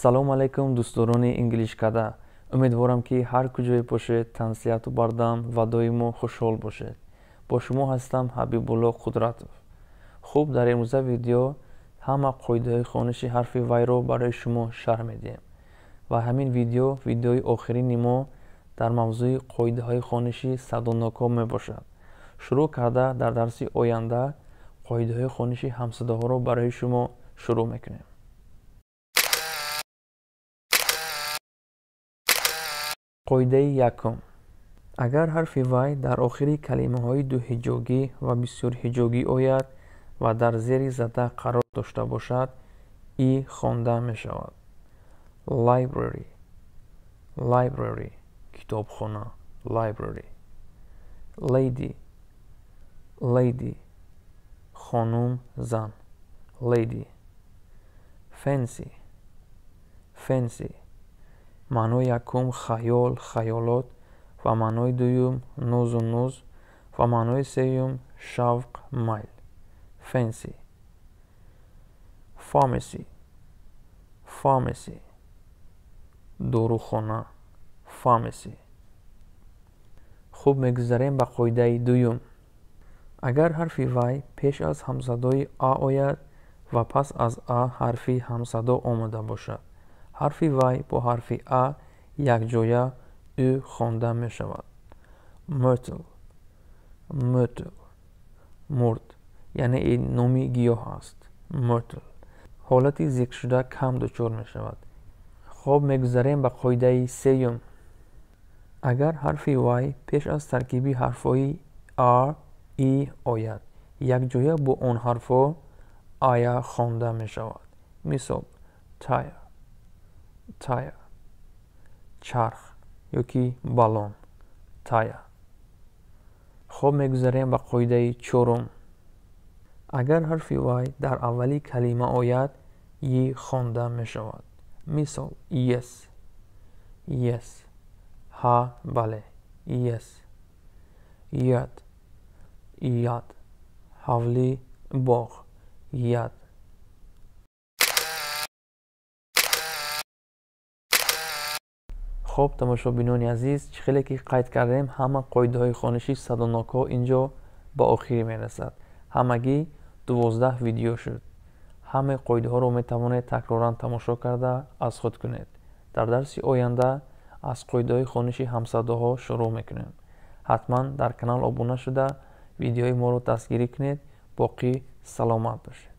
салом алайкум дӯстдорони инглишкада. умедворам ки ҳар куҷое бошед тансияту бардам ва доимо хушҳол бошед. бо шумо ҳастам ҳабибулло қудратов. хуб, дар имрӯза видео ҳама қоидаҳои хониши ҳарфи вайро барои шумо шарҳ медиҳем ва ҳамин видеои охирини мо дар мавзӯи қоидаҳои хониши садоноко мебошад. шурӯъ карда дар дарси оянда қоидаҳои хониши ҳамсадоҳоро барои шумо шурӯъ мекунем. қоидаи якум: агар ҳарфи вай дар охири калимаҳои дуҳиҷогӣ ва бисёрҳиҷогӣ ояд ва дар зери зада қарор дошта бошад, и хонда мешавад. Library, library, китобхона, library. Lady, lady, хонум, зан, lady. Fancy, fancy, маънои якум хаёл, хаёлот ва маънои дуюм нозу нуз ва маънои сеюм шавқ, майл. Fancy. Pharmacy, pharmacy, дорухона, pharmacy. хуб, мегузарем ба қоидаи дуюм. агар ҳарфи вай пеш аз ҳамзадои а ояд ва пас аз а ҳарфи ҳамсадо омада бошад, ҳарфи вай бо ҳарфи а якҷоя ӯ хонда мешавад. Myrtle, myrtle, мурд, яъне ин номи гиёҳ аст. Myrtle. ҳолати зикршуда кам дучор мешавад. хоб, мегузарем ба қоидаи сеюм. агар ҳарфи вай пеш аз таркиби ҳарфҳои r, и ояд, якҷоя бо он ҳарфҳо ая хонда мешавад. мисол: tire, tire, чарх ёки балон, tire. хоб, мегузарем ба қоидаи чорум. агар ҳарфи вай дар аввали калима ояд, и хонда мешавад. мисол: yes, yes, ҳа, бале, yes. яд, яд, ҳавли, боғ, яд. хоб, тамошобинони азиз, чӣ хеле ки қайд кардем, ҳама қоидаҳои хониши садоноко инҷо ба охир мерасад. ҳамагӣ 12 видео шуд. ҳамаи қоидаҳоро метавонед такроран тамошо карда аз худ кунед. дар дарси оянда аз қоидаҳои хониши ҳамсадоҳо шурӯъ мекунем. ҳатман дар канал обуна шуда видеои моро дастгирӣ кунед. боқӣ саломат бошед.